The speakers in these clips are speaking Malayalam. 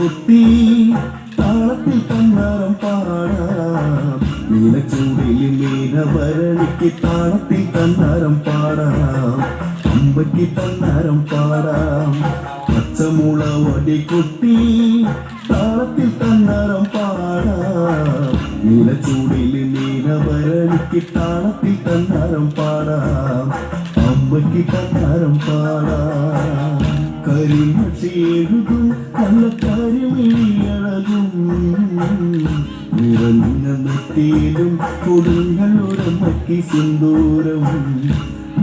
കൊട്ടി താളത്തിൽ തന്നാരം പാടാം. നീലച്ചൂടിൽ മീനഭരണിക്ക് താളത്തിൽ തന്നാരം പാടാം. അമ്പയ്ക്ക് തന്നാരം പാടാം. പച്ചമുള വടി കൊട്ടി താളത്തിൽ തന്നാരം പാടാം. നീലച്ചൂടിൽ മീനഭരണിക്ക് താളത്തിൽ തന്നാരം പാടാം. അമ്പയ്ക്ക് തന്നാരം പാടാം. കരിമഷി എഴുതും നല്ല കരിമിഴിയഴകും നിറഞ്ഞ നെറ്റിയിലും കൊടുങ്ങല്ലൂരമ്മയ്ക്ക് സിന്ദൂരം.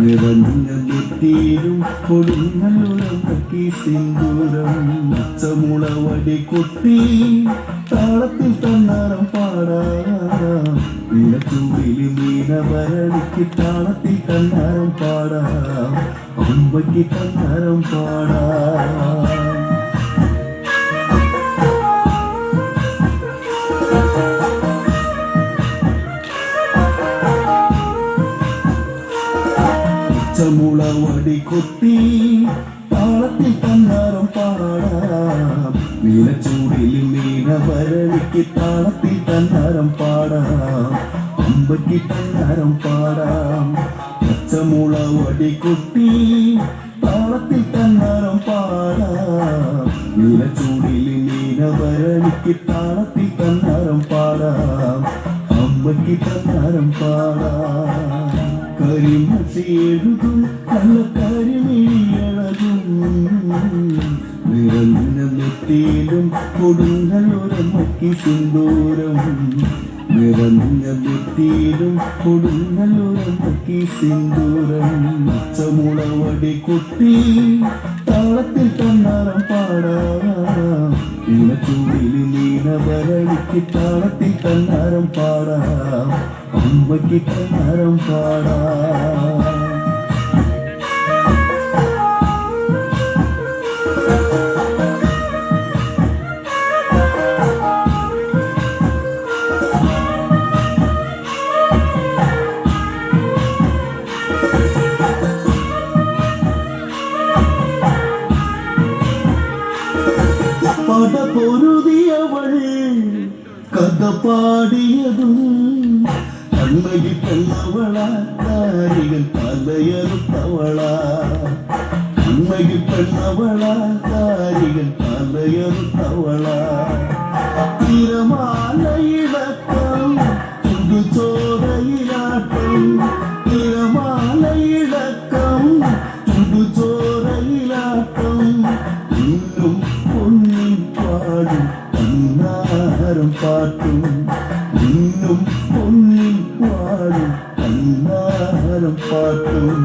നിറഞ്ഞ നെറ്റിയിലും കൊടുങ്ങല്ലൂരമ്മയ്ക്ക് സിന്ദൂരം. പച്ചമുള വടി കൊട്ടി താളത്തിൽ തന്നാരം പാടാം. നീലച്ചൂടിൽ മീനഭരണിക്ക് താളത്തിൽ തന്നാരം പാടാം. അമ്പയ്ക്ക് തന്നാരം പാടാം. പച്ചമുള വടി കൊട്ടി താളത്തിൽ തന്നാരം പാടാം. നീലച്ചൂടിൽ മീനഭരണിക്ക് താളത്തിൽ തന്നാരം പാടാം. അമ്പയ്ക്ക് തന്നാരം പാടാം. പച്ചമുള വടി കൊട്ടി താളത്തിൽ തന്നാരം പാടാം. നീലച്ചൂടിൽ മീനഭരണിക്ക് താളത്തിൽ തന്നാരം പാടാം. അമ്പയ്ക്ക് തന്നാരം പാടാം. കരിമഷി എഴുതും നല്ല കരിമിഴിയഴകും നിറഞ്ഞ നെറ്റിയിലും കൊടുങ്ങല്ലൂരമ്മയ്ക്ക് സിന്ദൂരം. നിറഞ്ഞ നെറ്റിയിലും കൊടുങ്ങല്ലൂരമ്മയ്ക്ക് സിന്ദൂരം. പച്ചമുള വടി കൊട്ടി താളത്തിൽ തന്നാരം പാടാം. നീലച്ചൂടിൽ മീനഭരണിക്ക് താളത്തിൽ തന്നാരം പാടാം. അമ്പയ്ക്ക് തന്നാരം പാടാം. പട പൊരുതിയവൾ കഥ പാടിയതും കണ്ണകി പെണ്ണവള കാരികൾ തലയറുത്തവള. കണ്ണകി പെണ്ണവള കാരികൾ തലയറുത്തവള. തിരമാലയിടക്കം ചുടുചോരയിലാട്ടം. തിരമാലയിടക്കം ചുടുചോരയിലാട്ടം. ഇന്നും പൊന്നിൻ പാടും തന്നാരം പാട്ടും. ഇന്നും പൊന്നിൻ പാടും തന്നാരം പാട്ടും.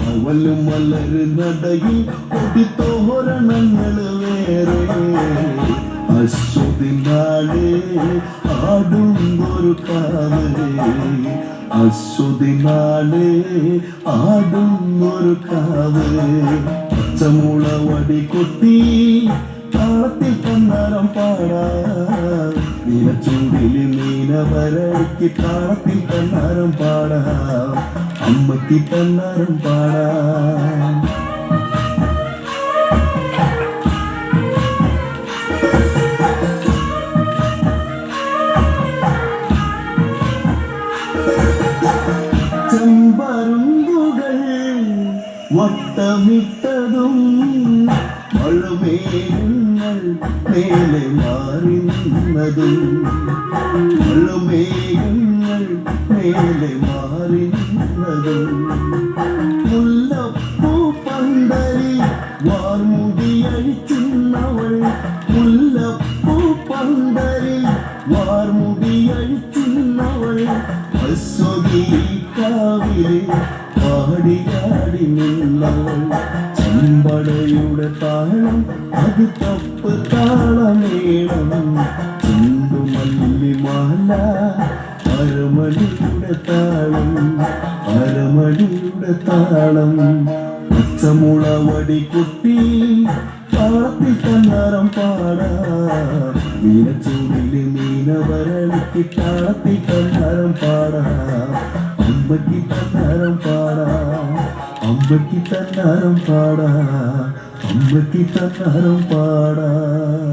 അവലും മലര് നടയിൽ കൊടിത്തോരണങ്ങള് വേറെ. അശ്വതിനാളെ ആടും ഒരു കാവലേ. അശ്വതിനാളെ ആടും ഒരു കാവലേ. പച്ചമുള വടി കൊട്ടി താളത്തിൽ തന്നാരം പാടാം. നീലച്ചൂടിൽ മീനഭരണിക്ക് താളത്തിൽ തന്നാരം പാടാം. അമ്മയ്ക്ക് തന്നാരം പാടാം. ചെമ്പരുന്തുകൾ വട്ടമിട്ടതും മഴമേഘങ്ങൾ മേലെ മാറിന്നതും. മഴമേഘങ്ങൾ മേലെ മാറിന്നതും. മുല്ലപ്പൂ പന്തരി വാർമുടിയഴിക്കുന്നവൾ. മുല്ലപ്പൂ പന്തരി വാർമുടിയഴിക്കുന്നവൾ. അശ്വതി കാവിലെ പാടിയാടി നിന്നവൾ. ചെമ്പടയുടെ താളം അത് തപ്പ് താളമേളം. ചെണ്ടുമല്ലിമാല അരമണിയുടെ താളം. അരമണിയുടെ താളം. പച്ചമുള വടി കൊട്ടി താളത്തിൽ തന്നാരം പാടാം. നീലച്ചൂടിൽ മീനഭരണിക്ക് താളത്തിൽ തന്നാരം പാടാം. അമ്പയ്ക്ക് തന്നാരം പാടാം. അമ്പയ്ക്ക് തന്നാരം പാടാം. അമ്പയ്ക്ക് തന്നാരം പാടാം.